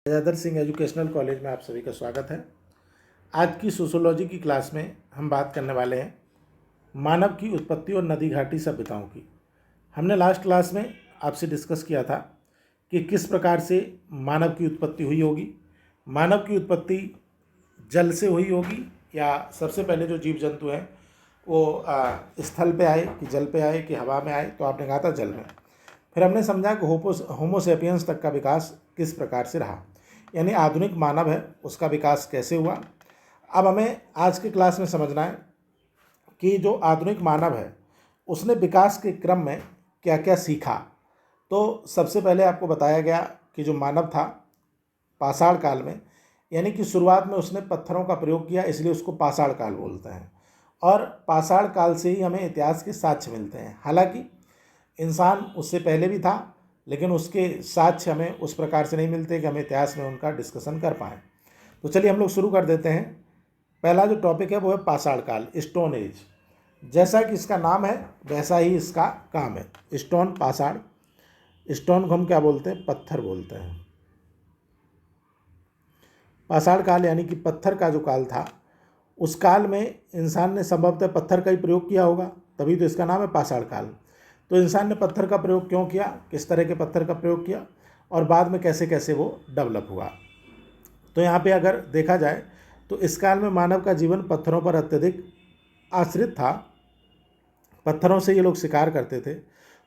Gajadhar Singh educational college में आप सभी का स्वागत है। आज की सोशियोलॉजी की क्लास में हम बात करने वाले हैं मानव की उत्पत्ति और नदी घाटी सभ्यताओं की। हमने लास्ट क्लास में आपसे डिस्कस किया था कि किस प्रकार से मानव की उत्पत्ति हुई होगी। मानव की उत्पत्ति जल से हुई होगी या सबसे पहले जो जीव जंतु हैं वो स्थल पे आए कि जल पे आए कि हवा में आए, तो आपने कहा था जल में। फिर हमने समझा कि होमोसेपियंस तक का विकास किस प्रकार से रहा, यानी आधुनिक मानव है उसका विकास कैसे हुआ। अब हमें आज की क्लास में समझना है कि जो आधुनिक मानव है उसने विकास के क्रम में क्या क्या सीखा। तो सबसे पहले आपको बताया गया कि जो मानव था पाषाण काल में, यानी कि शुरुआत में उसने पत्थरों का प्रयोग किया, इसलिए उसको पाषाण काल बोलते हैं। और पाषाण काल से ही हमें इतिहास के साक्ष्य मिलते हैं। हालांकि इंसान उससे पहले भी था, लेकिन उसके साक्ष्य हमें उस प्रकार से नहीं मिलते कि हम इतिहास में उनका डिस्कशन कर पाएँ। तो चलिए हम लोग शुरू कर देते हैं। पहला जो टॉपिक है वो है पाषाण काल, स्टोन एज। जैसा कि इसका नाम है वैसा ही इसका काम है। स्टोन, पाषाण। स्टोन को हम क्या बोलते हैं? पत्थर बोलते हैं। पाषाण काल यानी कि पत्थर का जो काल था, उस काल में इंसान ने संभवतः पत्थर का ही प्रयोग किया होगा, तभी तो इसका नाम है पाषाण काल। तो इंसान ने पत्थर का प्रयोग क्यों किया, किस तरह के पत्थर का प्रयोग किया और बाद में कैसे कैसे वो डेवलप हुआ। तो यहाँ पे अगर देखा जाए तो इस काल में मानव का जीवन पत्थरों पर अत्यधिक आश्रित था। पत्थरों से ये लोग शिकार करते थे,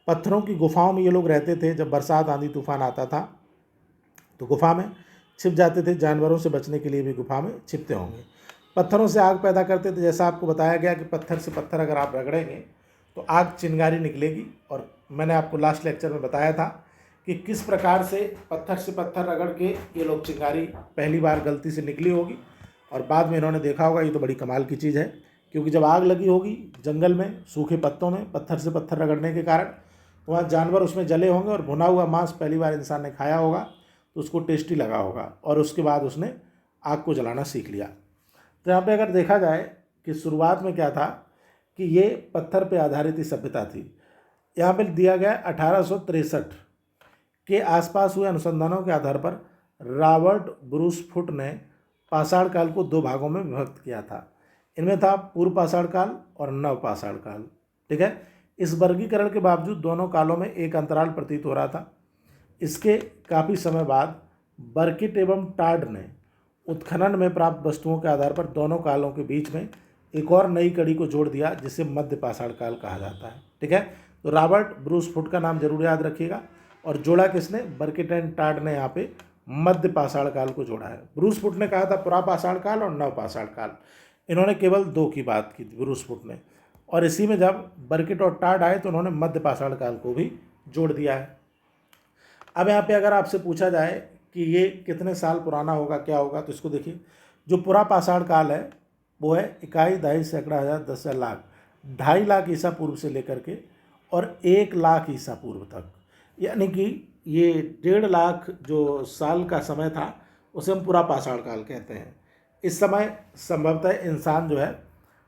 पत्थरों की गुफाओं में ये लोग रहते थे। जब बरसात आंधी तूफान आता था तो गुफा में छिप जाते थे, जानवरों से बचने के लिए भी गुफा में छिपते होंगे। पत्थरों से आग पैदा करते थे। जैसा आपको बताया गया कि पत्थर से पत्थर अगर आप रगड़ेंगे तो आग चिंगारी निकलेगी। और मैंने आपको लास्ट लेक्चर में बताया था कि किस प्रकार से पत्थर रगड़ के ये लोग चिंगारी पहली बार गलती से निकली होगी और बाद में इन्होंने देखा होगा ये तो बड़ी कमाल की चीज़ है। क्योंकि जब आग लगी होगी जंगल में सूखे पत्तों में पत्थर से पत्थर रगड़ने के कारण, तो वहाँ जानवर उसमें जले होंगे और भुना हुआ मांस पहली बार इंसान ने खाया होगा तो उसको टेस्टी लगा होगा और उसके बाद उसने आग को जलाना सीख लिया। तो यहाँ पे अगर देखा जाए कि शुरुआत में क्या था कि ये पत्थर पे आधारित ही सभ्यता थी। यहाँ पे दिया गया 1863 के आसपास हुए अनुसंधानों के आधार पर रॉबर्ट ब्रूस फुट ने पाषाण काल को दो भागों में विभक्त किया था। इनमें था पूर्व पाषाण काल और नव पाषाण काल। ठीक है, इस वर्गीकरण के बावजूद दोनों कालों में एक अंतराल प्रतीत हो रहा था। इसके काफ़ी समय बाद बर्किट एवं टाड ने उत्खनन में प्राप्त वस्तुओं के आधार पर दोनों कालों के बीच में एक और नई कड़ी को जोड़ दिया, जिसे मध्य पाषाण काल कहा जाता है। ठीक है, तो रॉबर्ट ब्रूस फुट का नाम जरूर याद रखिएगा। और जोड़ा किसने? बर्किट एंड टाड ने यहाँ पे मध्य पाषाण काल को जोड़ा है। ब्रूस फुट ने कहा था पुरा पाषाण काल और नव पाषाण काल, इन्होंने केवल दो की बात की थी ब्रूस फुट ने। और इसी में जब बर्किट और टाड आए तो उन्होंने मध्य पाषाण काल को भी जोड़ दिया है। अब यहाँ पे अगर आपसे पूछा जाए कि ये कितने साल पुराना होगा, क्या होगा, तो इसको देखिए। जो पुरा पाषाण काल है वो है इकाई, दहाई, सैकड़ा, हज़ार, 10,000, लाख, 2.5 लाख ईसा पूर्व से लेकर के और 1 लाख ईसा पूर्व तक, यानी कि ये 1.5 लाख जो साल का समय था उसे हम पूरा पाषाण काल कहते हैं। इस समय संभवतः इंसान जो है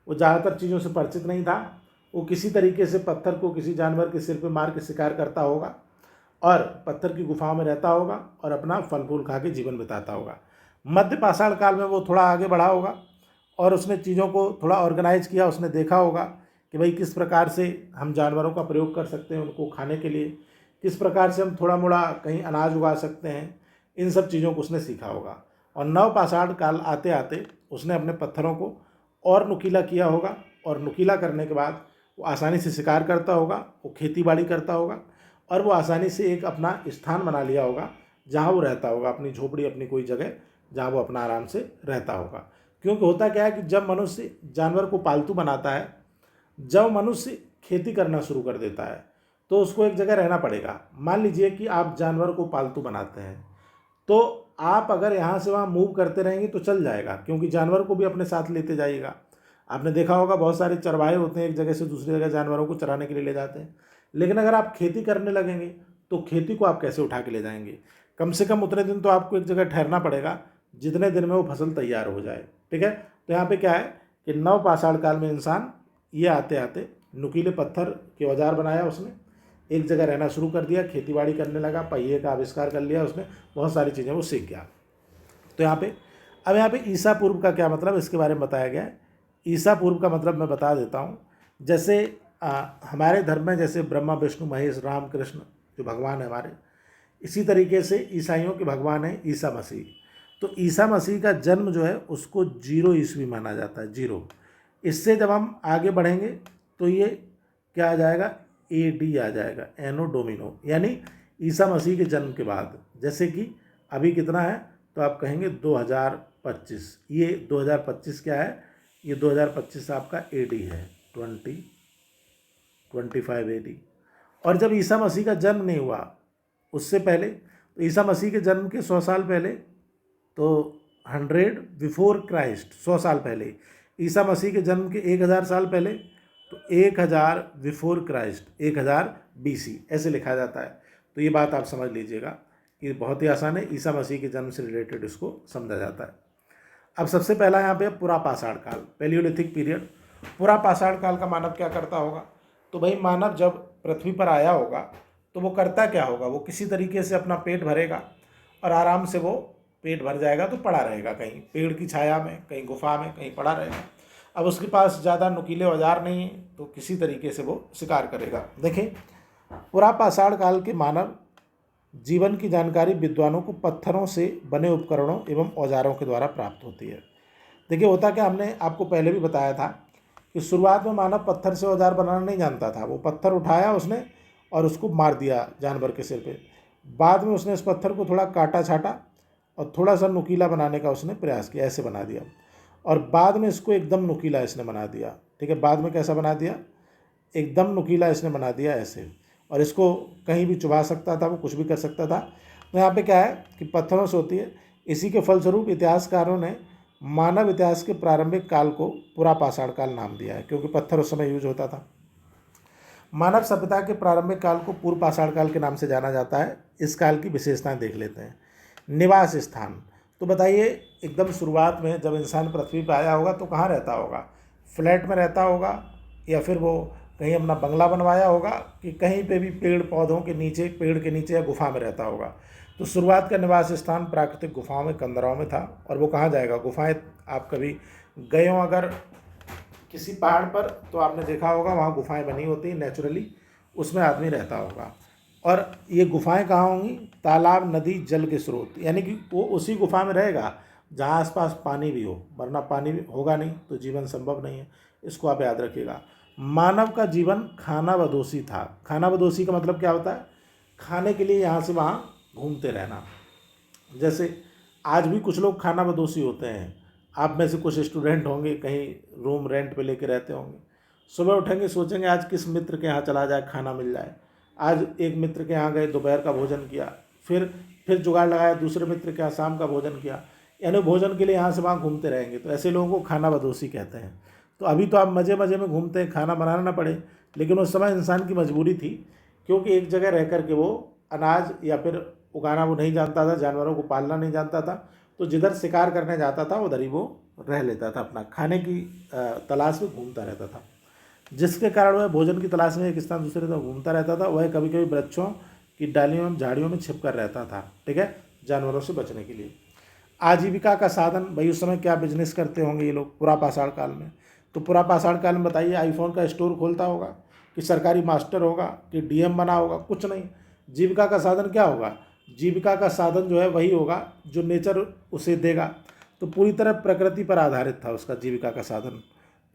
वो ज़्यादातर चीज़ों से परिचित नहीं था। वो किसी तरीके से पत्थर को किसी जानवर के सिर पे मार के शिकार करता होगा और पत्थर की गुफाओं में रहता होगा और अपना फल फूल खा के जीवन बिताता होगा। मध्य पाषाण काल में वो थोड़ा आगे बढ़ा होगा और उसने चीज़ों को थोड़ा ऑर्गेनाइज किया। उसने देखा होगा कि भाई किस प्रकार से हम जानवरों का प्रयोग कर सकते हैं उनको खाने के लिए, किस प्रकार से हम थोड़ा मोड़ा कहीं अनाज उगा सकते हैं, इन सब चीज़ों को उसने सीखा होगा। और नव पाषाण काल आते आते उसने अपने पत्थरों को और नुकीला किया होगा और नुकीला करने के बाद वो आसानी से शिकार करता होगा, वो खेती बाड़ी करता होगा और वो आसानी से एक अपना स्थान बना लिया होगा जहाँ वो रहता होगा, अपनी झोपड़ी, अपनी कोई जगह जहाँ वो अपना आराम से रहता होगा। क्योंकि होता क्या है कि जब मनुष्य जानवर को पालतू बनाता है, जब मनुष्य खेती करना शुरू कर देता है तो उसको एक जगह रहना पड़ेगा। मान लीजिए कि आप जानवर को पालतू बनाते हैं तो आप अगर यहाँ से वहाँ मूव करते रहेंगे तो चल जाएगा, क्योंकि जानवर को भी अपने साथ लेते जाइएगा। आपने देखा होगा बहुत सारे चरवाहे होते हैं, एक जगह से दूसरी जगह जानवरों को चराने के लिए ले जाते हैं। लेकिन अगर आप खेती करने लगेंगे तो खेती को आप कैसे उठा के ले जाएंगे? कम से कम उतने दिन तो आपको एक जगह ठहरना पड़ेगा जितने दिन में वो फसल तैयार हो जाए। ठीक है, तो यहाँ पे क्या है कि नव पाषाण काल में इंसान ये आते आते नुकीले पत्थर के औजार बनाया उसने, एक जगह रहना शुरू कर दिया, खेतीबाड़ी करने लगा, पहिए का आविष्कार कर लिया उसने, बहुत सारी चीज़ें वो सीख गया। तो यहाँ पे ईसा पूर्व का क्या मतलब, इसके बारे में बताया गया है। ईसा पूर्व का मतलब मैं बता देता हूँ। जैसे हमारे धर्म में जैसे ब्रह्मा विष्णु महेश राम कृष्ण जो भगवान है हमारे, इसी तरीके से ईसाइयों के भगवान है ईसा मसीह। तो ईसा मसीह का जन्म जो है उसको 0 ईस्वी माना जाता है, 0। इससे जब हम आगे बढ़ेंगे तो ये क्या आ जाएगा, AD आ जाएगा, एनो डोमिनो, यानी ईसा मसीह के जन्म के बाद। जैसे कि अभी कितना है, तो आप कहेंगे 2025। ये 2025 क्या है, ये 2025 आपका AD है, 2025 AD। और जब ईसा मसीह का जन्म नहीं हुआ उससे पहले, तो ईसा मसीह के जन्म के 100 साल पहले, तो 100 बिफोर क्राइस्ट, 100 साल पहले। ईसा मसीह के जन्म के 1000 साल पहले, तो 1000 बिफोर क्राइस्ट, 1000 BC ऐसे लिखा जाता है। तो ये बात आप समझ लीजिएगा कि बहुत ही आसान है, ईसा मसीह के जन्म से रिलेटेड इसको समझा जाता है। अब सबसे पहला यहाँ पे पूरा पाषाण काल, पैलियोलिथिक पीरियड। पूरा पाषाण काल का मानव क्या करता होगा, तो भाई मानव जब पृथ्वी पर आया होगा तो वो करता क्या होगा, वो किसी तरीके से अपना पेट भरेगा और आराम से वो पेट भर जाएगा तो पड़ा रहेगा, कहीं पेड़ की छाया में, कहीं गुफा में, कहीं पड़ा रहेगा। अब उसके पास ज़्यादा नुकीले औजार नहीं है तो किसी तरीके से वो शिकार करेगा। देखें, पूरा पाषाण काल के मानव जीवन की जानकारी विद्वानों को पत्थरों से बने उपकरणों एवं औजारों के द्वारा प्राप्त होती है। देखिए होता क्या, हमने आपको पहले भी बताया था कि शुरुआत में मानव पत्थर से औजार बनाना नहीं जानता था। वो पत्थर उठाया उसने और उसको मार दिया जानवर के सिर पे। बाद में उसने इस पत्थर को थोड़ा काटा छाटा और थोड़ा सा नुकीला बनाने का उसने प्रयास किया, ऐसे बना दिया। और बाद में इसको एकदम नुकीला इसने बना दिया। ठीक है, बाद में कैसा बना दिया, एकदम नुकीला इसने बना दिया ऐसे। और इसको कहीं भी चुभा सकता था, वो कुछ भी कर सकता था। तो यहाँ पे क्या है कि पत्थरों से होती है। इसी के फलस्वरूप इतिहासकारों ने मानव इतिहास के प्रारंभिक काल को पूरा पाषाण काल नाम दिया है, क्योंकि पत्थर उस समय यूज होता था। मानव सभ्यता के प्रारंभिक काल को पूर्व पाषाण काल के नाम से जाना जाता है। इस काल की विशेषताएं देख लेते हैं। निवास स्थान, तो बताइए एकदम शुरुआत में जब इंसान पृथ्वी पर आया होगा तो कहाँ रहता होगा, फ्लैट में रहता होगा या फिर वो कहीं अपना बंगला बनवाया होगा कि कहीं पे भी पेड़ पौधों के नीचे, पेड़ के नीचे या गुफा में रहता होगा। तो शुरुआत का निवास स्थान प्राकृतिक गुफाओं में, कंदराओं में था। और वो कहाँ जाएगा, गुफाएं आप कभी गए हो अगर किसी पहाड़ पर तो आपने देखा होगा वहाँ गुफाएं बनी होती हैं नेचुरली, उसमें आदमी रहता होगा। और ये गुफाएं कहाँ होंगी, तालाब, नदी, जल के स्रोत, यानी कि वो उसी गुफा में रहेगा जहाँ आसपास पानी भी हो, वरना पानी भी होगा नहीं तो जीवन संभव नहीं है। इसको आप याद रखिएगा। मानव का जीवन खानाबदोशी था। खानाबदोशी का मतलब क्या होता है, खाने के लिए यहाँ से वहाँ घूमते रहना। जैसे आज भी कुछ लोग खानाबदोशी होते हैं। आप में से कुछ स्टूडेंट होंगे, कहीं रूम रेंट पे लेके रहते होंगे। सुबह उठेंगे, सोचेंगे आज किस मित्र के यहाँ चला जाए, खाना मिल जाए। आज एक मित्र के यहाँ गए, दोपहर का भोजन किया, फिर जुगाड़ लगाया, दूसरे मित्र के यहाँ शाम का भोजन किया, यानी भोजन के लिए यहाँ से वहाँ घूमते रहेंगे। तो ऐसे लोगों को खानाबदोशी कहते हैं। तो अभी तो आप मज़े मज़े में घूमते हैं, खाना बनाना ना पड़े, लेकिन उस समय इंसान की मजबूरी थी, क्योंकि एक जगह रह कर के वो अनाज या फिर उगाना वो नहीं जानता था, जानवरों को पालना नहीं जानता था। तो जिधर शिकार करने जाता था उधर ही वो रह लेता था, अपना खाने की तलाश में घूमता रहता था। जिसके कारण वह भोजन की तलाश में एक स्थान दूसरे तरफ घूमता रहता था। वह कभी कभी वृक्षों की डालियों एवं झाड़ियों में छिप कर रहता था, ठीक है, जानवरों से बचने के लिए। आजीविका का साधन, भाई उस समय क्या बिजनेस करते होंगे ये लोग पूरा पाषाण काल में। तो पूरा पाषाण काल में बताइए, आईफोन का स्टोर खोलता होगा कि सरकारी मास्टर होगा कि DM बना होगा, कुछ नहीं। जीविका का साधन क्या होगा, जीविका का साधन जो है वही होगा जो नेचर उसे देगा। तो पूरी तरह प्रकृति पर आधारित था उसका जीविका का साधन।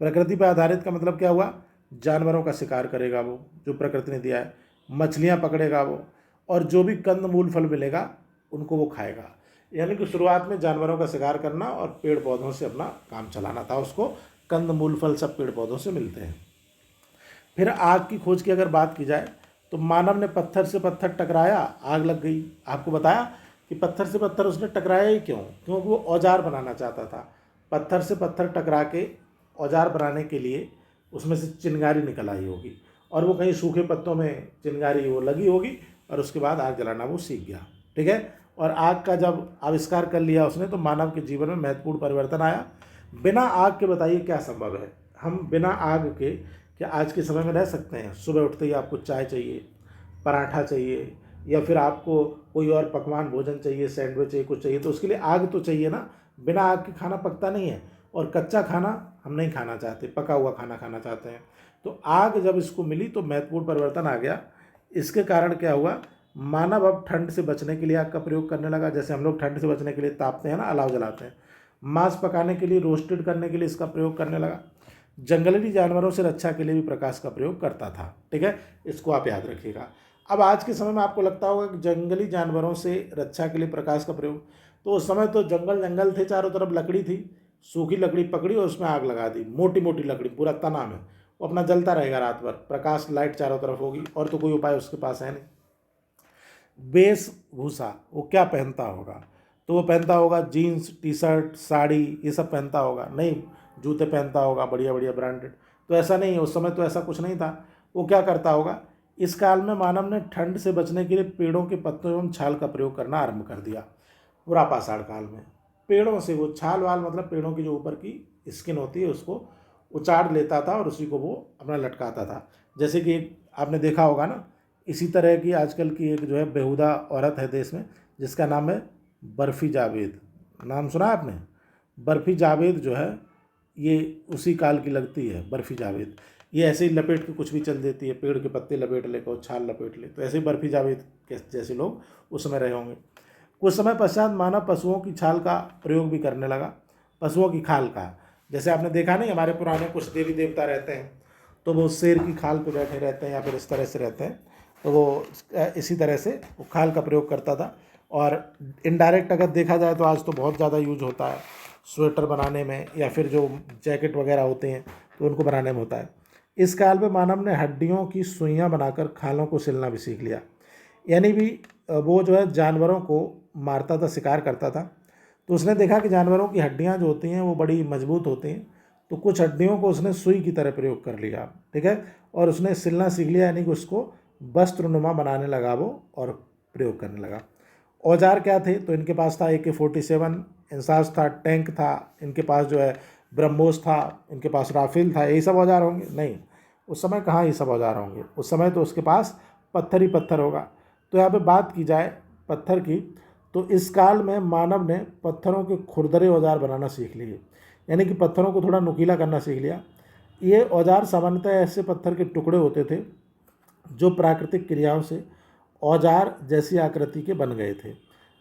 प्रकृति पर आधारित का मतलब क्या हुआ, जानवरों का शिकार करेगा वो जो प्रकृति ने दिया है, मछलियाँ पकड़ेगा वो, और जो भी कंद मूल फल मिलेगा उनको वो खाएगा। यानी कि शुरुआत में जानवरों का शिकार करना और पेड़ पौधों से अपना काम चलाना था उसको। कंद मूल फल सब पेड़ पौधों से मिलते हैं। फिर आग की खोज की अगर बात की जाए तो मानव ने पत्थर से पत्थर टकराया, आग लग गई। आपको बताया कि पत्थर से पत्थर उसने टकराया ही क्यों, क्योंकि वो औजार बनाना चाहता था। पत्थर से पत्थर टकरा के औजार बनाने के लिए उसमें से चिंगारी निकल आई होगी, और वो कहीं सूखे पत्तों में चिंगारी वो लगी होगी, और उसके बाद आग जलाना वो सीख गया, ठीक है। और आग का जब आविष्कार कर लिया उसने तो मानव के जीवन में महत्वपूर्ण परिवर्तन आया। बिना आग के बताइए क्या संभव है, हम बिना आग के क्या आज के समय में रह सकते हैं। सुबह उठते ही आपको चाय चाहिए, पराठा चाहिए, या फिर आपको कोई और पकवान भोजन चाहिए, सैंडविच चाहिए, कुछ चाहिए, तो उसके लिए आग तो चाहिए ना। बिना आग के खाना पकता नहीं है, और कच्चा खाना हम नहीं खाना चाहते, पका हुआ खाना खाना चाहते हैं। तो आग जब इसको मिली तो महत्वपूर्ण परिवर्तन आ गया। इसके कारण क्या हुआ, मानव अब ठंड से बचने के लिए आग का प्रयोग करने लगा। जैसे हम लोग ठंड से बचने के लिए तापते हैं ना, अलाव जलाते हैं, मांस पकाने के लिए, रोस्टेड करने के लिए इसका प्रयोग करने लगा। जंगली जानवरों से रक्षा के लिए भी प्रकाश का प्रयोग करता था। ठीक है, इसको आप याद रखिएगा। अब आज के समय में आपको लगता होगा कि जंगली जानवरों से रक्षा के लिए प्रकाश का प्रयोग, तो उस समय तो जंगल जंगल थे, चारों तरफ लकड़ी थी, सूखी लकड़ी पकड़ी और उसमें आग लगा दी, मोटी मोटी लकड़ी, पूरा तना में, वो अपना जलता रहेगा रात भर, प्रकाश लाइट चारों तरफ होगी, और तो कोई उपाय उसके पास है नहीं। वेशभूषा, वो क्या पहनता होगा, तो वो पहनता होगा जीन्स, टी शर्ट, साड़ी, ये सब पहनता होगा, नहीं जूते पहनता होगा बढ़िया बढ़िया ब्रांडेड। तो ऐसा नहीं है, उस समय तो ऐसा कुछ नहीं था। वो क्या करता होगा, इस काल में मानव ने ठंड से बचने के लिए पेड़ों के पत्तों एवं छाल का प्रयोग करना आरंभ कर दिया। पूरा पाषाण काल में पेड़ों से, वो छाल वाल मतलब पेड़ों की जो ऊपर की स्किन होती है उसको उचाड़ लेता था और उसी को वो अपना लटकाता था। जैसे कि आपने देखा होगा ना, इसी तरह की आजकल की एक जो है बेहुदा औरत है देश में, जिसका नाम है बर्फ़ी जावेद। नाम सुना है आपने? बर्फ़ी जावेद जो है ये उसी काल की लगती है, बर्फ़ी जावेद। ये ऐसे ही लपेट के कुछ भी चल देती है, पेड़ के पत्ते लपेट ले और छाल लपेट ले, तो ऐसे ही बर्फ़ी जावेद के जैसे लोग उस समय रहे होंगे। कुछ समय पश्चात मानव पशुओं की छाल का प्रयोग भी करने लगा, पशुओं की खाल का। जैसे आपने देखा नहीं, हमारे पुराने कुछ देवी देवता रहते हैं तो वो शेर की खाल पे बैठे रहते हैं या फिर इस तरह से रहते हैं, तो वो इसी तरह से वो खाल का प्रयोग करता था। और इनडायरेक्ट अगर देखा जाए तो आज तो बहुत ज़्यादा यूज होता है स्वेटर बनाने में, या फिर जो जैकेट वगैरह होते हैं तो उनको बनाने में होता है। इस काल में मानव ने हड्डियों की सुइयां बनाकर खालों को सिलना भी सीख लिया। यानी भी वो जो है जानवरों को मारता था, शिकार करता था, तो उसने देखा कि जानवरों की हड्डियां जो होती हैं वो बड़ी मजबूत होती हैं, तो कुछ हड्डियों को उसने सुई की तरह प्रयोग कर लिया। ठीक है, और उसने सिलना सीख लिया, यानी कि उसको वस्त्रनुमा बनाने लगा वो, और प्रयोग करने लगा। औजार क्या थे, तो इनके पास था AK-47, इंसास था, टैंक था, इनके पास जो है ब्रह्मोस था, इनके पास राफेल था। यही सब औजार होंगे? नहीं, उस समय कहाँ ये सब औजार होंगे, उस समय तो उसके पास पत्थर ही पत्थर होगा। तो यहाँ पे बात की जाए पत्थर की, तो इस काल में मानव ने पत्थरों के खुरदरे औजार बनाना सीख लिए, यानी कि पत्थरों को थोड़ा नुकीला करना सीख लिया। ये औजार सामान्यतः ऐसे पत्थर के टुकड़े होते थे जो प्राकृतिक क्रियाओं से औजार जैसी आकृति के बन गए थे।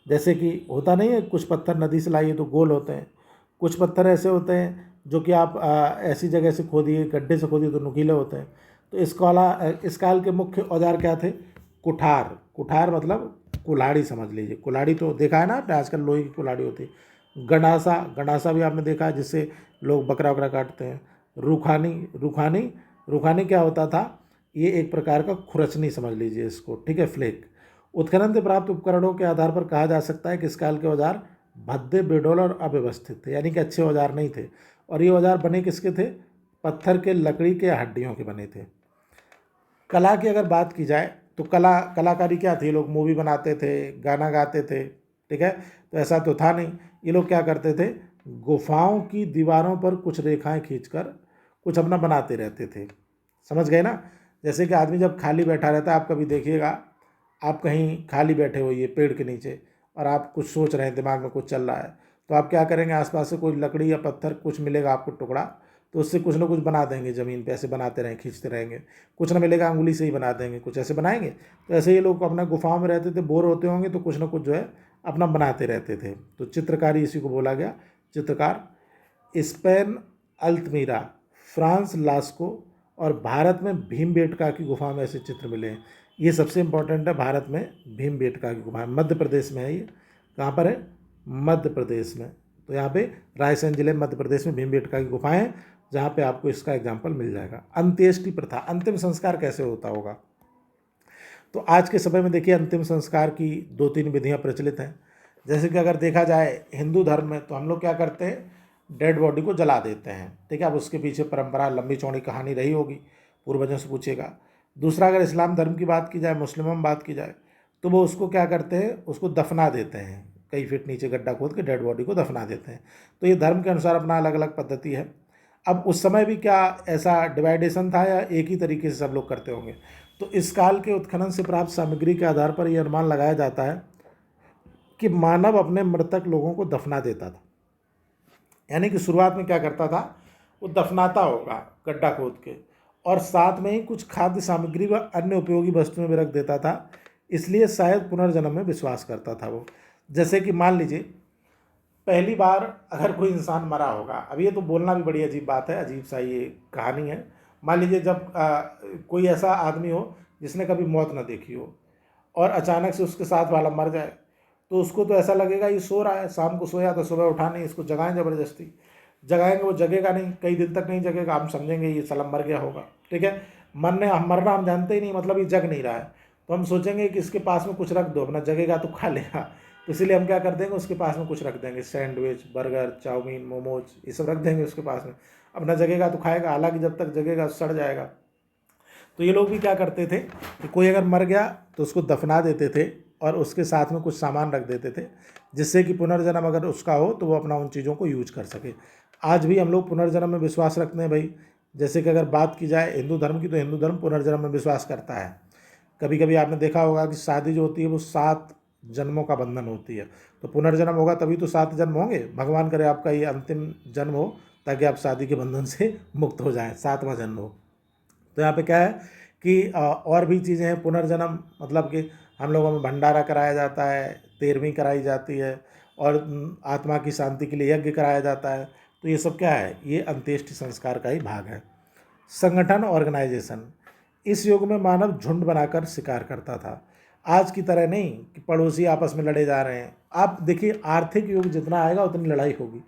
जैसे कि होता नहीं है, कुछ पत्थर नदी से लाइए तो गोल होते हैं, कुछ पत्थर ऐसे होते हैं जो कि आप ऐसी जगह से खोदिए, गड्ढे से खोदिए तो नुकीले होते हैं। तो इस काल के मुख्य औजार क्या थे? कुठार। कुठार मतलब कुल्हाड़ी समझ लीजिए, कुल्हाड़ी तो देखा है ना आपने, आजकल लोहे की कुल्हाड़ी होती है। गंडासा, गंडासा भी आपने देखा है, जिससे लोग बकरा वकरा काटते हैं। रुखानी, रुखानी, रुखानी क्या होता था? ये एक प्रकार का खुरचनी समझ लीजिए इसको। ठीक है, फ्लेक। उत्खनन से प्राप्त उपकरणों के आधार पर कहा जा सकता है कि इस काल के औजार भद्दे, बेडौल और अव्यवस्थित थे, यानी कि अच्छे औजार नहीं थे। और ये औजार बने किसके थे? पत्थर के, लकड़ी के, हड्डियों के बने थे। कला की अगर बात की जाए तो कलाकारी क्या थी? लोग मूवी बनाते थे, गाना गाते थे। ठीक है, तो ऐसा तो था नहीं। ये लोग क्या करते थे? गुफाओं की दीवारों पर कुछ रेखाएं खींचकर कुछ अपना बनाते रहते थे। समझ गए ना? जैसे कि आदमी जब खाली बैठा रहता है, आप कभी देखिएगा, आप कहीं खाली बैठे होइए पेड़ के नीचे और आप कुछ सोच रहे हैं, दिमाग में कुछ चल रहा है, तो आप क्या करेंगे, आसपास से कोई लकड़ी या पत्थर कुछ मिलेगा आपको टुकड़ा, तो उससे कुछ ना कुछ बना देंगे, ज़मीन पे ऐसे बनाते रहेंगे, खींचते रहेंगे। कुछ ना मिलेगा, अंगुली से ही बना देंगे, कुछ ऐसे बनाएंगे। तो ऐसे ये लोग अपना गुफाओं में रहते थे, बोर होते होंगे तो कुछ ना कुछ जो है अपना बनाते रहते थे। तो चित्रकारी इसी को बोला गया, चित्रकार। स्पेन अल्तमीरा, फ्रांस लास्को और भारत में भीमबेटका की गुफा में ऐसे चित्र मिले हैं। ये सबसे इम्पोर्टेंट है, भारत में भीमबेटका की गुफा, मध्य प्रदेश में है ये। कहाँ पर है? मध्य प्रदेश में। तो यहाँ पे रायसेन जिले मध्य प्रदेश में भीमबेटका की गुफाएं हैं, जहाँ पे आपको इसका एग्जाम्पल मिल जाएगा। अंत्येष्टि प्रथा, अंतिम संस्कार कैसे होता होगा? तो आज के समय में देखिए अंतिम संस्कार की 2-3 विधियाँ प्रचलित हैं। जैसे कि अगर देखा जाए हिंदू धर्म में, तो हम लोग क्या करते हैं, डेड बॉडी को जला देते हैं। ठीक है, अब उसके पीछे परंपरा लंबी चौड़ी कहानी रही होगी, पूर्वजों से पूछेगा। दूसरा, अगर इस्लाम धर्म की बात की जाए, मुस्लिमों में बात की जाए, तो वो उसको क्या करते हैं, उसको दफना देते हैं, कई फीट नीचे गड्ढा खोद के डेड बॉडी को दफना देते हैं। तो ये धर्म के अनुसार अपना अलग अलग पद्धति है। अब उस समय भी क्या ऐसा डिवाइडेशन था या एक ही तरीके से सब लोग करते होंगे? तो इस काल के उत्खनन से प्राप्त सामग्री के आधार पर यह अनुमान लगाया जाता है कि मानव अपने मृतक लोगों को दफना देता था। यानी कि शुरुआत में क्या करता था, वो दफनाता होगा गड्ढा खोद के, और साथ में ही कुछ खाद्य सामग्री व अन्य उपयोगी वस्तुएं भी रख देता था। इसलिए शायद पुनर्जन्म में विश्वास करता था वो। जैसे कि मान लीजिए पहली बार अगर कोई इंसान मरा होगा, अब ये तो बोलना भी बड़ी अजीब बात है, अजीब सा ये कहानी है। मान लीजिए जब कोई ऐसा आदमी हो जिसने कभी मौत ना देखी हो और अचानक से उसके साथ वाला मर जाए, तो उसको तो ऐसा लगेगा ये सो रहा है, शाम को सोया तो सुबह उठा नहीं, इसको जगाएं ज़बरदस्ती, जगाएंगे वो जगेगा नहीं, कई दिन तक नहीं जगेगा, हम समझेंगे ये साला मर गया होगा। ठीक है, मरना हम जानते ही नहीं, मतलब ये जग नहीं रहा है, तो हम सोचेंगे कि इसके पास में कुछ रख दो, अपना जगेगा तो खा लेगा, तो इसलिए हम क्या कर देंगे, उसके पास में कुछ रख देंगे, सैंडविच, बर्गर, चाउमीन, मोमोज, ये सब रख देंगे उसके पास में, अपना जगेगा तो खाएगा, हालांकि जब तक जगेगा सड़ जाएगा। तो ये लोग भी क्या करते थे कि कोई अगर मर गया तो उसको दफना देते थे और उसके साथ में कुछ सामान रख देते थे, जिससे कि पुनर्जन्म अगर उसका हो तो वो अपना उन चीज़ों को यूज कर सके। आज भी हम लोग पुनर्जन्म में विश्वास रखते हैं भाई। जैसे कि अगर बात की जाए हिंदू धर्म की, तो हिंदू धर्म पुनर्जन्म में विश्वास करता है। कभी कभी आपने देखा होगा कि शादी जो होती है वो 7 जन्मों का बंधन होती है, तो पुनर्जन्म होगा तभी तो 7 जन्म होंगे। भगवान करे आपका ये अंतिम जन्म हो ताकि आप शादी के बंधन से मुक्त हो जाएं, 7वां जन्म हो। तो यहाँ पे क्या है कि और भी चीज़ें हैं पुनर्जन्म, मतलब कि हम लोगों में भंडारा कराया जाता है, तेरहवीं कराई जाती है, और आत्मा की शांति के लिए यज्ञ कराया जाता है। तो ये सब क्या है, ये अंत्येष्टि संस्कार का ही भाग है। संगठन, ऑर्गेनाइजेशन, इस युग में मानव झुंड बनाकर शिकार करता था, आज की तरह नहीं कि पड़ोसी आपस में लड़े जा रहे हैं। आप देखिए आर्थिक युग जितना आएगा उतनी लड़ाई होगी।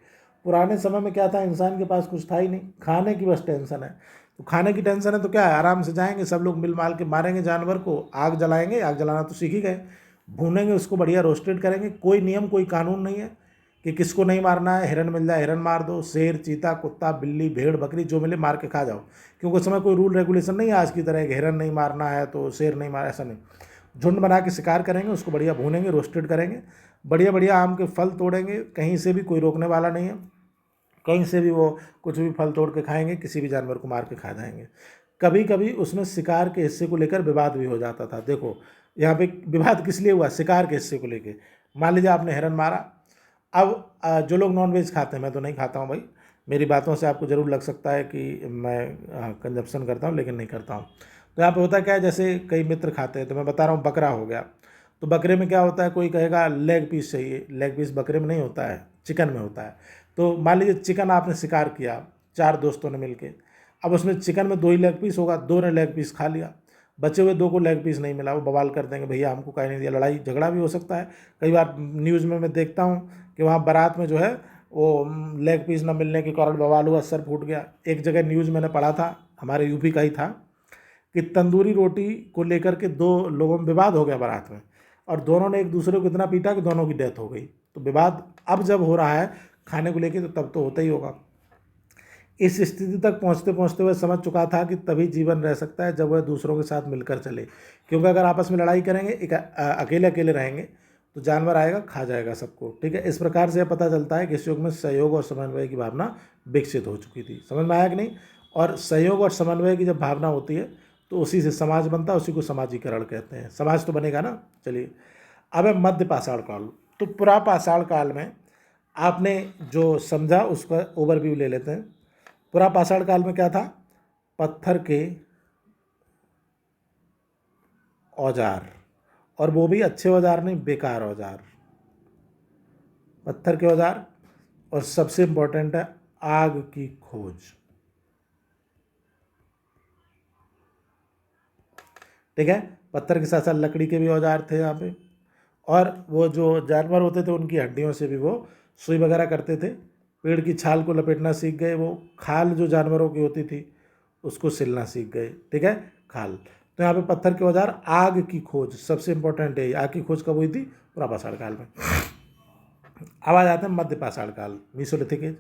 पुराने समय में क्या था, इंसान के पास कुछ था ही नहीं, खाने की बस टेंशन है। तो खाने की टेंशन है तो क्या है, आराम से जाएंगे सब लोग मिल माल के, मारेंगे जानवर को, आग जलाएंगे, आग जलाना तो सीख ही गए, भूनेंगे उसको, बढ़िया रोस्टेड करेंगे। कोई नियम कोई कानून नहीं है कि किसको नहीं मारना है, हिरन मिल जाए हिरन मार दो, शेर, चीता, कुत्ता, बिल्ली, भेड़, बकरी जो मिले मार के खा जाओ, क्योंकि उस समय कोई रूल रेगुलेशन नहीं है आज की तरह कि हिरन नहीं मारना है तो शेर नहीं मारा, ऐसा नहीं। झुंड बना के शिकार करेंगे, उसको बढ़िया भूनेंगे, रोस्टेड करेंगे, बढ़िया बढ़िया आम के फल तोड़ेंगे, कहीं से भी कोई रोकने वाला नहीं है, कहीं से भी वो कुछ भी फल तोड़ के खाएंगे, किसी भी जानवर को मार के खा जाएंगे। कभी कभी उसमें शिकार के हिस्से को लेकर विवाद भी हो जाता था। देखो यहाँ पे विवाद किस लिए हुआ, शिकार के हिस्से को लेके। मान लीजिए आपने हिरन मारा, अब जो लोग नॉनवेज खाते हैं, मैं तो नहीं खाता हूँ भाई, मेरी बातों से आपको ज़रूर लग सकता है कि मैं कंजप्शन करता हूँ, लेकिन नहीं करता हूँ। तो यहाँ पे होता क्या है, जैसे कई मित्र खाते हैं, तो मैं बता रहा हूँ बकरा हो गया, तो बकरे में क्या होता है, कोई कहेगा लेग पीस चाहिए, लेग पीस बकरे में नहीं होता है, चिकन में होता है। तो मान लीजिए चिकन आपने शिकार किया 4 दोस्तों ने मिलके, अब उसमें चिकन में 2 ही लेग पीस होगा, 2 ने लेग पीस खा लिया, बचे हुए 2 को लेग पीस नहीं मिला, वो बवाल कर देंगे भैया हमको कहीं नहीं दिया, लड़ाई झगड़ा भी हो सकता है। कई बार न्यूज़ में मैं देखता हूँ कि वहाँ बारात में जो है वो लेग पीस न मिलने के कारण बवाल हुआ, सर फूट गया। एक जगह न्यूज़ मैंने पढ़ा था, हमारे यूपी का ही था, कि तंदूरी रोटी को लेकर के 2 लोगों में विवाद हो गया बारात में, और दोनों ने एक दूसरे को इतना पीटा कि दोनों की डेथ हो गई। तो विवाद अब जब हो रहा है खाने को लेके, तो तब तो होता ही होगा। इस स्थिति तक पहुंचते पहुंचते वह समझ चुका था कि तभी जीवन रह सकता है जब वह दूसरों के साथ मिलकर चले, क्योंकि अगर आपस में लड़ाई करेंगे, अकेले अकेले रहेंगे, तो जानवर आएगा खा जाएगा सबको। ठीक है, इस प्रकार से पता चलता है कि इस युग में सहयोग और समन्वय की भावना विकसित हो चुकी थी। समझ में आया कि नहीं? और सहयोग और समन्वय की जब भावना होती है तो उसी से समाज बनता है, उसी को समाजीकरण कहते हैं। समाज तो बनेगा ना। चलिए, अब है मध्य पाषाण काल। तो पुरा पाषाण काल में आपने जो समझा उसका ओवरव्यू ले लेते हैं। पुरा पाषाण काल में क्या था, पत्थर के औजार, और वो भी अच्छे औजार नहीं, बेकार औजार, पत्थर के औजार। और सबसे इंपॉर्टेंट है आग की खोज। ठीक है, पत्थर के साथ साथ लकड़ी के भी औजार थे यहाँ पे, और वो जो जानवर होते थे उनकी हड्डियों से भी वो सुई वगैरह करते थे। पेड़ की छाल को लपेटना सीख गए, वो खाल जो जानवरों की होती थी उसको सिलना सीख गए। ठीक है, खाल। तो यहाँ पे पत्थर के औजार, आग की खोज सबसे इंपॉर्टेंट है। आग की खोज कब हुई थी? पुरा पाषाण काल में। अब आ जाते हैं मध्य पाषाण काल, मीसोलिथिक एज।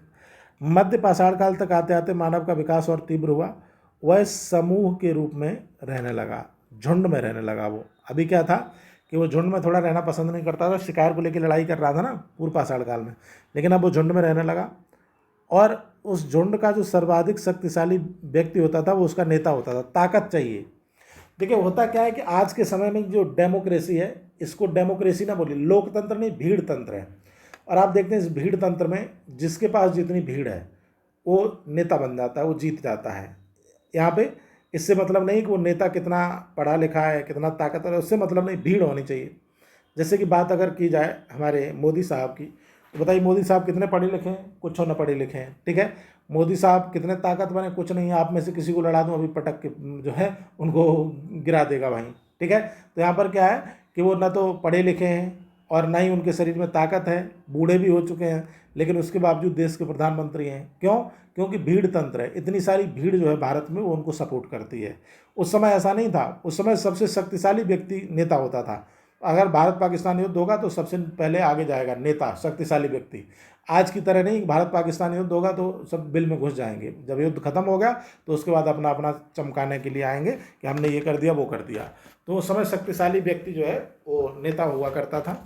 मध्य पाषाण काल तक आते आते मानव का विकास और तीव्र हुआ। वह समूह के रूप में रहने लगा, झुंड में रहने लगा। वो अभी क्या था कि वो झुंड में थोड़ा रहना पसंद नहीं करता था, शिकार को लेकर लड़ाई कर रहा था ना पूर्व पाषाण काल में, लेकिन अब वो झुंड में रहने लगा। और उस झुंड का जो सर्वाधिक शक्तिशाली व्यक्ति होता था वो उसका नेता होता था। ताकत चाहिए देखिए होता क्या है कि आज के समय में जो डेमोक्रेसी है, इसको डेमोक्रेसी ना बोलिए, लोकतंत्र नहीं भीड़ तंत्र है। और आप देखते हैं इस भीड़ तंत्र में जिसके पास जितनी भीड़ है वो नेता बन जाता है, वो जीत जाता है। यहाँ पे इससे मतलब नहीं कि वो नेता कितना पढ़ा लिखा है, कितना ताकतवर है, उससे मतलब नहीं, भीड़ होनी चाहिए। जैसे कि बात अगर की जाए हमारे मोदी साहब की, तो बताइए मोदी साहब कितने पढ़े लिखे हैं? कुछ न पढ़े लिखे हैं, ठीक है। मोदी साहब कितने ताकतवर हैं? कुछ नहीं। आप में से किसी को लड़ा दूं अभी पटक के जो है उनको गिरा देगा वहीं, ठीक है। तो यहाँ पर क्या है कि वो ना तो पढ़े लिखे हैं और ना ही उनके शरीर में ताकत है, बूढ़े भी हो चुके हैं, लेकिन उसके बावजूद देश के प्रधानमंत्री हैं। क्यों? क्योंकि भीड़ तंत्र है, इतनी सारी भीड़ जो है भारत में वो उनको सपोर्ट करती है। उस समय ऐसा नहीं था, उस समय सबसे शक्तिशाली व्यक्ति नेता होता था। अगर भारत पाकिस्तान युद्ध होगा तो सबसे पहले आगे जाएगा नेता, शक्तिशाली व्यक्ति। आज की तरह नहीं, भारत पाकिस्तान युद्ध होगा तो सब बिल में घुस जाएंगे। जब युद्ध खत्म हो गया तो उसके बाद अपना अपना चमकाने के लिए आएंगे कि हमने ये कर दिया वो कर दिया। तो उस समय शक्तिशाली व्यक्ति जो है वो नेता हुआ करता था।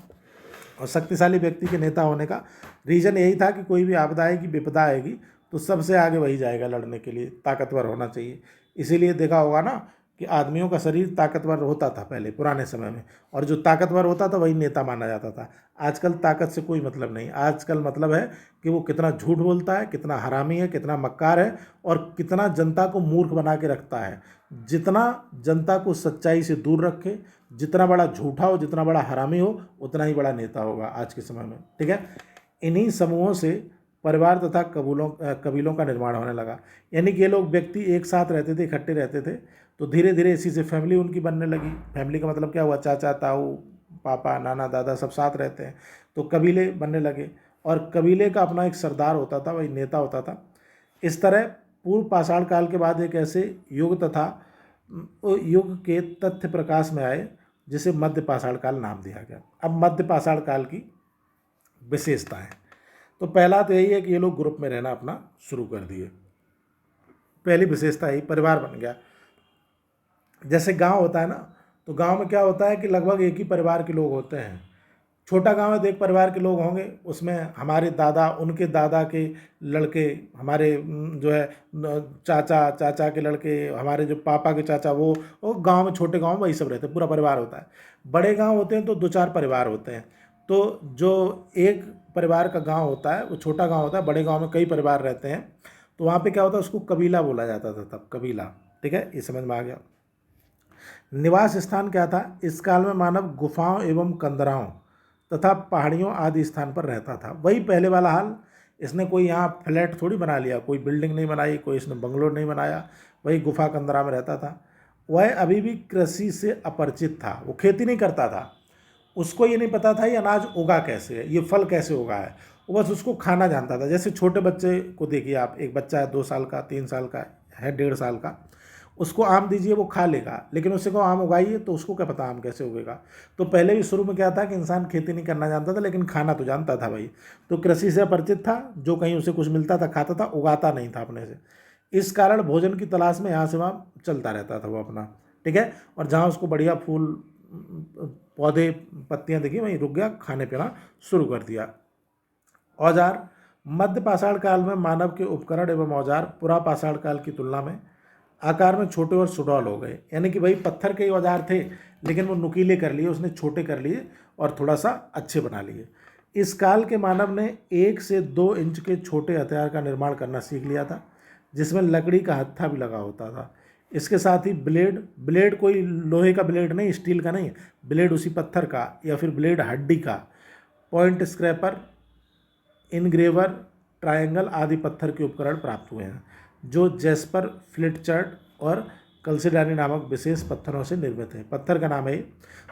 और शक्तिशाली व्यक्ति के नेता होने का रीज़न यही था कि कोई भी आपदा आएगी, विपदा आएगी, तो सबसे आगे वही जाएगा लड़ने के लिए, ताकतवर होना चाहिए। इसीलिए देखा होगा ना कि आदमियों का शरीर ताकतवर होता था पहले पुराने समय में, और जो ताकतवर होता था वही नेता माना जाता था। आजकल ताकत से कोई मतलब नहीं, आजकल मतलब है कि वो कितना झूठ बोलता है, कितना हरामी है, कितना मक्कार है, और कितना जनता को मूर्ख बना के रखता है। जितना जनता को सच्चाई से दूर रखे, जितना बड़ा झूठा हो, जितना बड़ा हरामी हो, उतना ही बड़ा नेता होगा आज के समय में, ठीक है। इन्हीं समूहों से परिवार तथा कबीलों का निर्माण होने लगा। यानी कि ये लोग व्यक्ति एक साथ रहते थे, इकट्ठे रहते थे, तो धीरे धीरे इसी से फैमिली उनकी बनने लगी। फैमिली का मतलब क्या हुआ? चाचा, ताऊ, पापा, नाना, दादा सब साथ रहते हैं, तो कबीले बनने लगे। और कबीले का अपना एक सरदार होता था, वही नेता होता था। इस तरह पूर्व पाषाण काल के बाद एक ऐसे युग तथा युग के तथ्य प्रकाश में आए जिसे मध्य पाषाण काल नाम दिया गया। अब मध्य पाषाण काल की विशेषताएं, तो पहला तो यही है कि ये लोग ग्रुप में रहना अपना शुरू कर दिए। पहली विशेषता यही, परिवार बन गया। जैसे गांव होता है ना, तो गांव में क्या होता है कि लगभग एक ही परिवार के लोग होते हैं। छोटा गांव है तो एक परिवार के लोग होंगे, उसमें हमारे दादा, उनके दादा के लड़के, हमारे जो है चाचा, चाचा के लड़के, हमारे जो पापा के चाचा, वो गांव में, छोटे गांव में वही सब रहते हैं, पूरा परिवार होता है। बड़े गांव होते हैं तो दो चार परिवार होते हैं। तो जो एक परिवार का गांव होता है वो छोटा गांव होता है, बड़े गांव में कई परिवार रहते हैं, तो वहाँ पे क्या होता है, उसको कबीला बोला जाता था तब, कबीला, ठीक है। ये समझ में आ गया। निवास स्थान क्या था? इस काल में मानव गुफाओं एवं कंदराओं तथा पहाड़ियों आदि स्थान पर रहता था। वही पहले वाला हाल, इसने कोई यहाँ फ्लैट थोड़ी बना लिया, कोई बिल्डिंग नहीं बनाई, कोई इसने बंगलो नहीं बनाया, वही गुफा कंदरा में रहता था। वह अभी भी कृषि से अपरिचित था, वो खेती नहीं करता था, उसको ये नहीं पता था ये अनाज उगा कैसे है, ये फल कैसे उगा है, वो बस उसको खाना जानता था। जैसे छोटे बच्चे को देखिए आप, एक बच्चा है 2 साल का, 3 साल का है, 1.5 साल का, उसको आम दीजिए वो खा लेगा, लेकिन उससे को आम उगाइए तो उसको क्या पता आम कैसे उगेगा। तो पहले भी शुरू में क्या था कि इंसान खेती नहीं करना जानता था, लेकिन खाना तो जानता था भाई। तो कृषि से परिचित था, जो कहीं उसे कुछ मिलता था खाता था, उगाता नहीं था अपने से। इस कारण भोजन की तलाश में यहाँ से वहाँ चलता रहता था वो अपना, ठीक है। और जहाँ उसको बढ़िया फूल, पौधे, पत्तियाँ दिखी, वहीं रुक गया, खाने पीना शुरू कर दिया। औजार, मध्य पाषाण काल में मानव के उपकरण एवं औजार पुरा पाषाण काल की तुलना में आकार में छोटे और सुडौल हो गए। यानी कि भाई पत्थर के ही औजार थे, लेकिन वो नुकीले कर लिए, उसने छोटे कर लिए और थोड़ा सा अच्छे बना लिए। इस काल के मानव ने 1 से 2 इंच के छोटे हथियार का निर्माण करना सीख लिया था, जिसमें लकड़ी का हत्था भी लगा होता था। इसके साथ ही ब्लेड, ब्लेड कोई लोहे का ब्लेड नहीं, स्टील का नहीं, ब्लेड उसी पत्थर का, या फिर ब्लेड हड्डी का, पॉइंट स्क्रैपर, इनग्रेवर, ट्रायंगल आदि पत्थर के उपकरण प्राप्त हुए हैं, जो जेस्पर, फ्लिटचर्ड और कल्सीडानी नामक विशेष पत्थरों से निर्मित है। पत्थर का नाम है।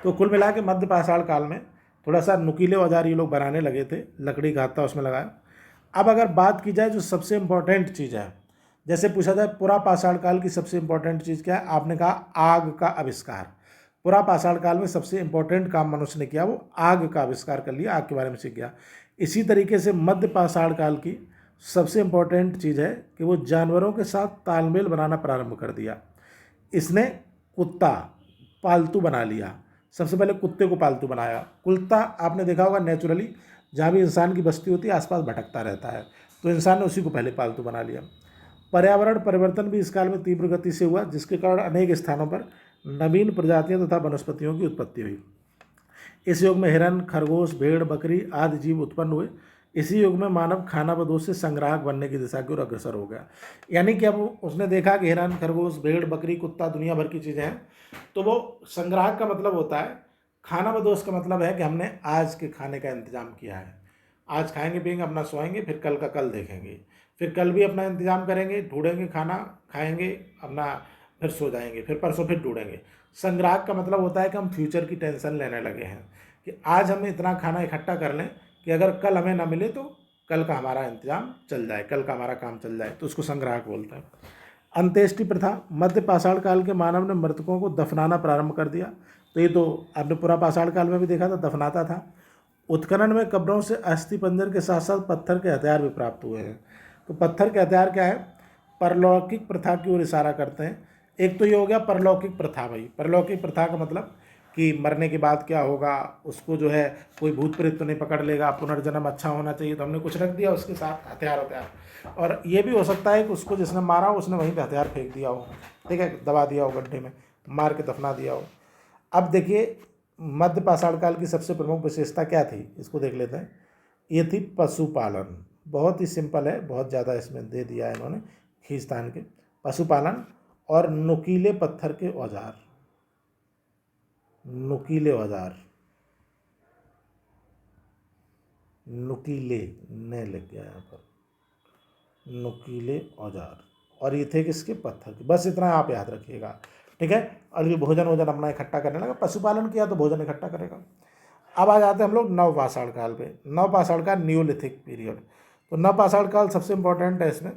तो कुल मिला के मध्य पाषाण काल में थोड़ा सा नुकीले औजार ये लोग बनाने लगे थे, लकड़ी का हत्था उसमें लगाया। अब अगर बात की जाए जो सबसे इम्पोर्टेंट चीज़ है, जैसे पूछा जाए पुरा पाषाण काल की सबसे इम्पोर्टेंट चीज़ क्या है, आपने कहा आग का आविष्कार। पुरा पाषाण काल में सबसे इम्पोर्टेंट काम मनुष्य ने किया वो आग का आविष्कार कर लिया, आग के बारे में सीख गया। इसी तरीके से मध्य पाषाण काल की सबसे इम्पोर्टेंट चीज़ है कि वो जानवरों के साथ तालमेल बनाना प्रारंभ कर दिया। इसने कुत्ता पालतू बना लिया, सबसे पहले कुत्ते को पालतू बनाया। कुत्ता आपने देखा होगा नेचुरली जहाँ भी इंसान की बस्ती होती है आसपास भटकता रहता है, तो इंसान ने उसी को पहले पालतू बना लिया। पर्यावरण परिवर्तन भी इस काल में तीव्र गति से हुआ, जिसके कारण अनेक स्थानों पर नवीन प्रजातियों तथा वनस्पतियों की उत्पत्ति हुई। इस युग में हिरन, खरगोश, भेड़, बकरी आदि जीव उत्पन्न हुए। इसी युग में मानव खानाबदोश से संग्राहक बनने की दिशा की ओर अग्रसर हो गया। यानी कि अब उसने देखा कि हिरन, खरगोश, भेड़, बकरी, कुत्ता दुनिया भर की चीज़ें हैं, तो वो संग्राहक का मतलब होता है, खानाबदोश का मतलब है कि हमने आज के खाने का इंतजाम किया है, आज खाएंगे पिएंगे, अपना सोएंगे, फिर कल का कल देखेंगे, फिर कल भी अपना इंतजाम करेंगे, ढूंढेंगे खाना, खाएंगे अपना, फिर सो जाएंगे, फिर परसों फिर ढूंढेंगे। संग्राहक का मतलब होता है कि हम फ्यूचर की टेंशन लेने लगे हैं कि आज हम इतना खाना इकट्ठा कर लें कि अगर कल हमें ना मिले तो कल का हमारा इंतजाम चल जाए, कल का हमारा काम चल जाए, तो उसको संग्राहक बोलते हैं। अंत्येष्टि प्रथा, मध्य पाषाण काल के मानव ने मृतकों को दफनाना प्रारंभ कर दिया। तो ये तो आपने पूरा पाषाण काल में भी देखा था, दफनाता था। उत्खनन में कब्रों से अस्थि पंजर के साथ साथ पत्थर के हथियार भी प्राप्त हुए हैं। तो पत्थर के हथियार क्या है, परलौकिक प्रथा की ओर इशारा करते हैं। एक तो ये हो गया परलौकिक प्रथा। भाई परलौकिक प्रथा का मतलब कि मरने के बाद क्या होगा, उसको जो है कोई भूत प्रेत तो नहीं पकड़ लेगा, पुनर्जन्म अच्छा होना चाहिए, तो हमने कुछ रख दिया उसके साथ हथियार हथियार। और ये भी हो सकता है कि उसको जिसने मारा हो उसने वहीं पे हथियार फेंक दिया हो, ठीक है, दबा दिया हो गड्ढे में, मार के दफना दिया हो। अब देखिए मध्य पाषाण काल की सबसे प्रमुख विशेषता क्या थी, इसको देख लेते हैं। ये थी पशुपालन। बहुत ही सिंपल है, बहुत ज़्यादा इसमें दे दिया है इन्होंने खींचतान के। पशुपालन और नुकीले पत्थर के औजार, नुकीले औजार, नुकीले ने लग गया यहाँ पर, नुकीले औजार, और ये थे किसके, पत्थर के। बस इतना आप याद रखिएगा, ठीक है। और ये भोजन वोजन अपना इकट्ठा करने लगा, पशुपालन किया तो भोजन इकट्ठा करेगा। अब आ जाते हैं हम लोग नवपाषाण काल पे। नवपाषाण काल न्यूलिथिक पीरियड। तो नवपाषाण काल सबसे इम्पोर्टेंट है। इसमें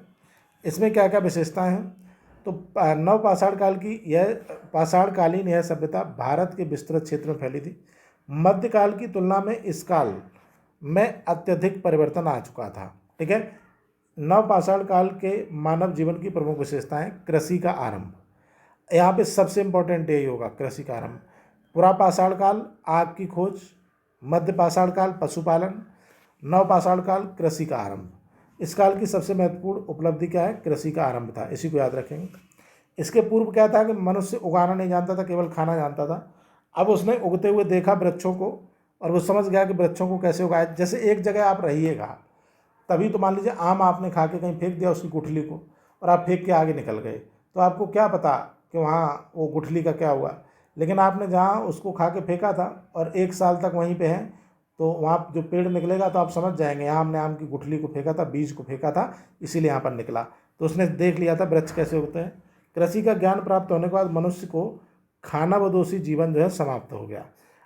इसमें क्या क्या विशेषताएं हैं, तो नवपाषाण काल की यह पाषाणकालीन यह सभ्यता भारत के विस्तृत क्षेत्र में फैली थी। मध्यकाल की तुलना में इस काल में अत्यधिक परिवर्तन आ चुका था, ठीक है। नवपाषाण काल के मानव जीवन की प्रमुख विशेषताएं, कृषि का आरंभ, यहाँ पे सबसे इंपॉर्टेंट यही होगा, कृषि का आरंभ। पुरापाषाण काल आग की खोज, मध्य पाषाण काल पशुपालन, नवपाषाण काल कृषि का आरंभ। इस काल की सबसे महत्वपूर्ण उपलब्धि क्या है, कृषि का आरंभ था, इसी को याद रखेंगे। इसके पूर्व क्या था कि मनुष्य उगाना नहीं जानता था, केवल खाना जानता था। अब उसने उगते हुए देखा वृक्षों को, और वो समझ गया कि वृक्षों को कैसे उगाया। जैसे एक जगह आप रहिएगा, तभी तो मान लीजिए आम आपने खा के कहीं फेंक दिया उसकी गुठली को, और आप फेंक के आगे निकल गए, तो आपको क्या पता कि वहाँ वो गुठली का क्या हुआ। लेकिन आपने जहाँ उसको खा के फेंका था और 1 साल तक वहीं पे हैं, तो वहाँ जो पेड़ निकलेगा तो आप समझ जाएंगे यहाँ हमने आम की गुठली को फेंका था, बीज को फेंका था, इसीलिए यहाँ पर निकला। तो उसने देख लिया था वृक्ष कैसे होते हैं। कृषि का ज्ञान प्राप्त होने के बाद मनुष्य को खानाबदोशी जीवन जो है समाप्त हो गया।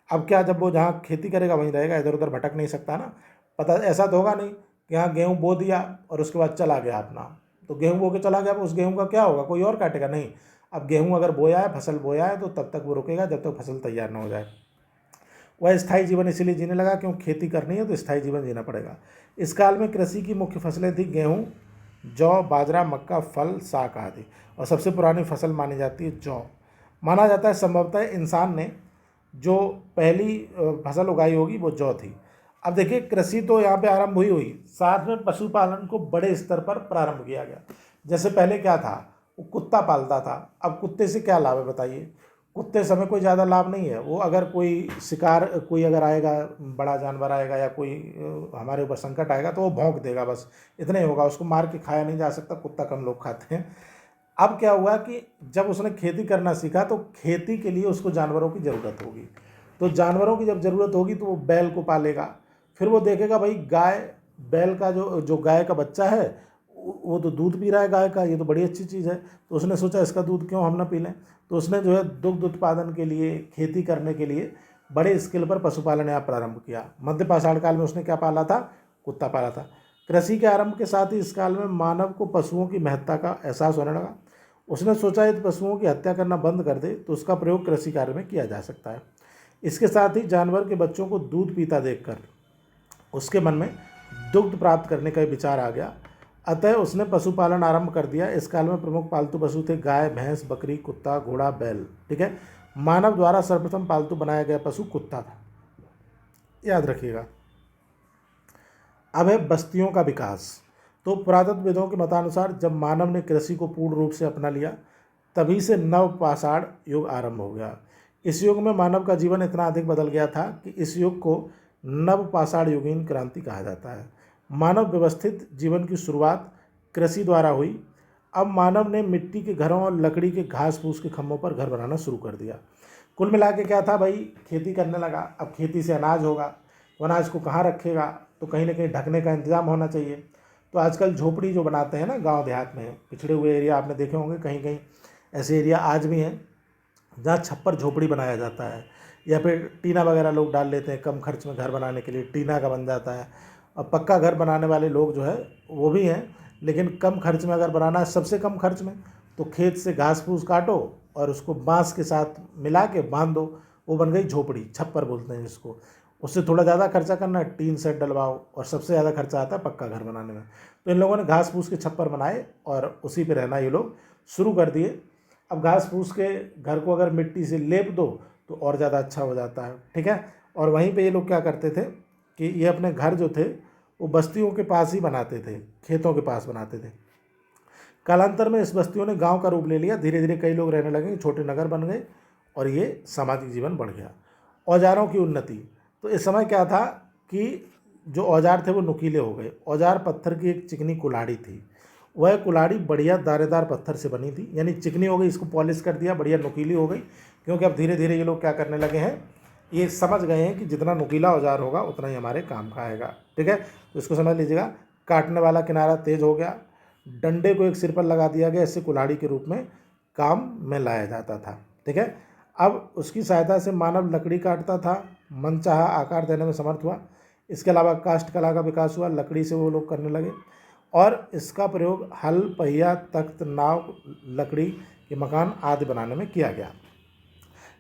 अब क्या, जब वो जहाँ खेती करेगा वहीं रहेगा, इधर उधर भटक नहीं सकता ना। पता ऐसा तो होगा नहीं कि यहाँ गेहूँ बो दिया और उसके बाद चला गया अपना, तो गेहूँ बो के चला गया, उस गेहूँ का क्या होगा, कोई और काटेगा नहीं। अब गेहूँ अगर बोया है, फसल बोया है, तो तब तक वो रुकेगा जब तक फसल तैयार ना हो जाए। वह स्थायी जीवन इसीलिए जीने लगा क्योंकि खेती करनी है तो स्थायी जीवन जीना पड़ेगा। इस काल में कृषि की मुख्य फसलें थी गेहूँ, जौ, बाजरा, मक्का, फल, साग आदि, और सबसे पुरानी फसल मानी जाती है जौ। माना जाता है संभवतः इंसान ने जो पहली फसल उगाई होगी वो जौ थी। अब देखिए कृषि तो यहाँ पे आरंभ हुई, साथ में पशुपालन को बड़े स्तर पर प्रारंभ किया गया। जैसे पहले क्या था, वो कुत्ता पालता था। अब कुत्ते से क्या लाभ है बताइए, कुत्ते से हमें कोई ज़्यादा लाभ नहीं है। वो अगर कोई शिकार, कोई अगर आएगा, बड़ा जानवर आएगा या कोई हमारे ऊपर संकट आएगा तो वो भौंक देगा, बस इतना ही होगा। उसको मार के खाया नहीं जा सकता, कुत्ता कम लोग खाते हैं। अब क्या हुआ कि जब उसने खेती करना सीखा तो खेती के लिए उसको जानवरों की ज़रूरत होगी। तो जानवरों की जब ज़रूरत होगी तो वो बैल को पालेगा। फिर वो देखेगा भाई गाय, बैल का जो जो गाय का बच्चा है वो तो दूध पी रहा है गाय का, ये तो बड़ी अच्छी चीज़ है। तो उसने सोचा इसका दूध क्यों हम ना पी लें। तो उसने जो है दुग्ध उत्पादन के लिए, खेती करने के लिए बड़े स्केल पर पशुपालन यहाँ प्रारंभ किया। मध्य पाषाण काल में उसने क्या पाला था, कुत्ता पाला था। कृषि के आरंभ के साथ ही इस काल में मानव को पशुओं की महत्ता का एहसास होने लगा। उसने सोचा यदि पशुओं की हत्या करना बंद कर दे तो उसका प्रयोग कृषि कार्य में किया जा सकता है। इसके साथ ही जानवर के बच्चों को दूध पीता देखकर उसके मन में दुग्ध प्राप्त करने का विचार आ गया। अतः उसने पशुपालन आरंभ कर दिया। इस काल में प्रमुख पालतू पशु थे गाय, भैंस, बकरी, कुत्ता, घोड़ा, बैल, ठीक है। मानव द्वारा सर्वप्रथम पालतू बनाया गया पशु कुत्ता था, याद रखिएगा। अब है बस्तियों का विकास। तो पुरातत्वविदों के मतानुसार जब मानव ने कृषि को पूर्ण रूप से अपना लिया तभी से नवपाषाण युग आरंभ हो गया। इस युग में मानव का जीवन इतना अधिक बदल गया था कि इस युग को नवपाषाण युगीन क्रांति कहा जाता है। मानव व्यवस्थित जीवन की शुरुआत कृषि द्वारा हुई। अब मानव ने मिट्टी के घरों और लकड़ी के घास फूस के खम्भों पर घर बनाना शुरू कर दिया। कुल मिला के क्या था भाई, खेती करने लगा। अब खेती से अनाज होगा तो अनाज को कहाँ रखेगा, तो कहीं ना कहीं ढकने का इंतजाम होना चाहिए। तो आजकल झोपड़ी जो बनाते हैं ना गांव देहात में, पिछड़े हुए एरिया आपने देखे होंगे, कहीं कहीं ऐसे एरिया आज भी हैं जहाँ छप्पर झोपड़ी बनाया जाता है, या फिर टीना वगैरह लोग डाल लेते हैं कम खर्च में घर बनाने के लिए, टीना का बन जाता है। और पक्का घर बनाने वाले लोग जो है वो भी हैं, लेकिन कम खर्च में अगर बनाना है, सबसे कम खर्च में, तो खेत से घास फूस काटो और उसको बांस के साथ मिला के बांध दो, वो बन गई झोपड़ी, छप्पर बोलते हैं जिसको। उससे थोड़ा ज़्यादा खर्चा करना है, टीन सेट डलवाओ, और सबसे ज़्यादा खर्चा आता है पक्का घर बनाने में। तो इन लोगों ने घास फूस के छप्पर बनाए और उसी पे रहना ये लोग शुरू कर दिए। अब घास फूस के घर को अगर मिट्टी से लेप दो तो और ज़्यादा अच्छा हो जाता है, ठीक है। और वहीं पे ये लोग क्या करते थे कि ये अपने घर जो थे वो बस्तियों के पास ही बनाते थे, खेतों के पास बनाते थे। कालांतर में इस बस्तियों ने गांव का रूप ले लिया, धीरे धीरे कई लोग रहने लगे, छोटे नगर बन गए और ये सामाजिक जीवन बढ़ गया। औजारों की उन्नति, तो इस समय क्या था कि जो औजार थे वो नुकीले हो गए। औजार पत्थर की एक चिकनी कुल्हाड़ी थी, वह कुल्हाड़ी बढ़िया दानेदार पत्थर से बनी थी, यानी चिकनी हो गई, इसको पॉलिश कर दिया, बढ़िया नुकीली हो गई। क्योंकि अब धीरे धीरे ये लोग क्या करने लगे हैं, ये समझ गए हैं कि जितना नुकीला औजार होगा उतना ही हमारे काम का आएगा, ठीक है। तो इसको समझ लीजिएगा, काटने वाला किनारा तेज हो गया, डंडे को एक सिर पर लगा दिया गया, इससे कुल्हाड़ी के रूप में काम में लाया जाता था, ठीक है। अब उसकी सहायता से मानव लकड़ी काटता था, मनचाहा आकार देने में समर्थ हुआ। इसके अलावा काष्ठ कला का विकास हुआ, लकड़ी से वो लोग करने लगे और इसका प्रयोग हल, पहिया, तख्त, नाव, लकड़ी के मकान आदि बनाने में किया गया।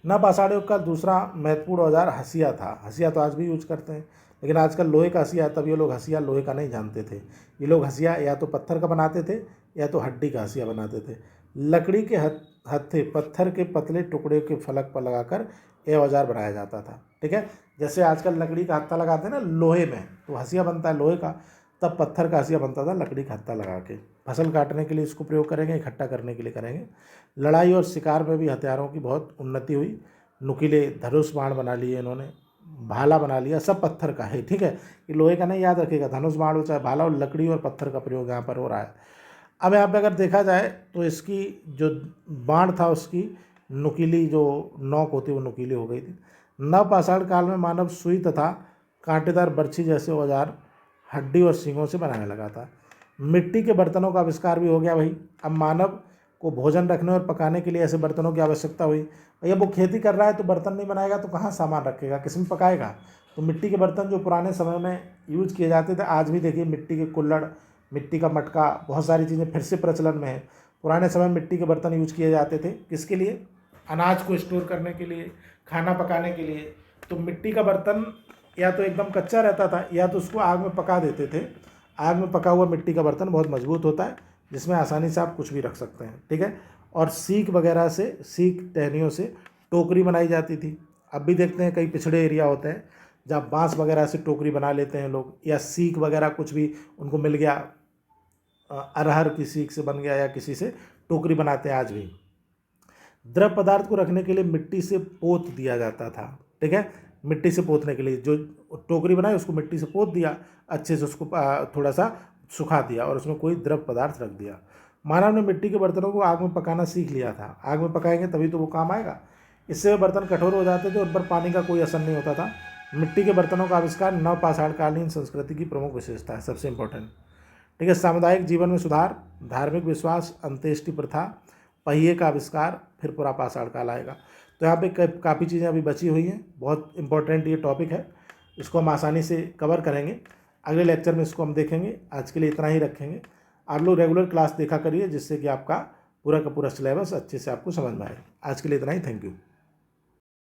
नवपाषाण युग का दूसरा महत्वपूर्ण औजार हसिया था। हसिया तो आज भी यूज करते हैं, लेकिन आजकल लोहे का हसिया है, तब ये लोग हसिया लोहे का नहीं जानते थे। ये लोग हसिया या तो पत्थर का बनाते थे या तो हड्डी का हसिया बनाते थे। लकड़ी के हत्थे पत्थर के पतले टुकड़े के फलक पर लगाकर यह औजार बनाया जाता था, ठीक है। जैसे आजकल लकड़ी का हत्था लगाते हैं ना लोहे में, तो हसिया बनता है लोहे का, तब पत्थर का हसिया बनता था लकड़ी का हत्था लगा के। फसल काटने के लिए इसको प्रयोग करेंगे, इकट्ठा करने के लिए करेंगे। लड़ाई और शिकार में भी हथियारों की बहुत उन्नति हुई। नुकीले धनुष बाण बना लिए इन्होंने, भाला बना लिया, सब पत्थर का है, ठीक है। ये लोहे का नहीं, याद रखिएगा, धनुष बाण हो चाहे भाला, और लकड़ी और पत्थर का प्रयोग यहाँ पर हो रहा है। अब यहाँ पे अगर देखा जाए तो इसकी जो बाण था उसकी नुकीली जो नोक होती वो नुकीली हो गई थी। नवपाषाण काल में मानव सुई तथा कांटेदार बर्छी जैसे औजार हड्डी और सींगों से बनाने लगा था। मिट्टी के बर्तनों का आविष्कार भी हो गया भाई। अब मानव को भोजन रखने और पकाने के लिए ऐसे बर्तनों की आवश्यकता हुई। भैया वो खेती कर रहा है तो बर्तन नहीं बनाएगा तो कहाँ सामान रखेगा, किस में पकाएगा। तो मिट्टी के बर्तन जो पुराने समय में यूज किए जाते थे, आज भी देखिए मिट्टी के कुल्हड़, मिट्टी का मटका, बहुत सारी चीज़ें फिर से प्रचलन में है। पुराने समय में मिट्टी के बर्तन यूज किए जाते थे, किसके लिए, अनाज को स्टोर करने के लिए, खाना पकाने के लिए। तो मिट्टी का बर्तन या तो एकदम कच्चा रहता था या तो उसको आग में पका देते थे। आग में पका हुआ मिट्टी का बर्तन बहुत मजबूत होता है, जिसमें आसानी से आप कुछ भी रख सकते हैं, ठीक है। और सीख वगैरह से, सीख टहनियों से टोकरी बनाई जाती थी। अब भी देखते हैं कई पिछड़े एरिया होते हैं जहाँ बांस वगैरह से टोकरी बना लेते हैं लोग, या सीख वगैरह कुछ भी उनको मिल गया, अरहर की सीख से बन गया या किसी से, टोकरी बनाते हैं आज भी। द्रव पदार्थ को रखने के लिए मिट्टी से पोत दिया जाता था, ठीक है। मिट्टी से पोतने के लिए जो टोकरी बनाई उसको मिट्टी से पोत दिया, अच्छे से उसको थोड़ा सा सुखा दिया और उसमें कोई द्रव पदार्थ रख दिया। मानव ने मिट्टी के बर्तनों को आग में पकाना सीख लिया था। आग में पकाएंगे तभी तो वो काम आएगा। इससे बर्तन कठोर हो जाते थे, उन पर पानी का कोई असर नहीं होता था। मिट्टी के बर्तनों का आविष्कार नवपाषाणकालीन संस्कृति की प्रमुख विशेषता है, सबसे इंपॉर्टेंट, ठीक है। सामुदायिक जीवन में सुधार, धार्मिक विश्वास, अंत्येष्टि प्रथा, पहिए का आविष्कार, फिर पूरा पाषाण काल आएगा। तो यहाँ पे काफ़ी चीज़ें अभी बची हुई हैं, बहुत इंपॉर्टेंट ये टॉपिक है, इसको हम आसानी से कवर करेंगे। अगले लेक्चर में इसको हम देखेंगे। आज के लिए इतना ही रखेंगे। आप लोग रेगुलर क्लास देखा करिए, जिससे कि आपका पूरा का पूरा सिलेबस अच्छे से आपको समझ में आए। आज के लिए इतना ही, थैंक यू।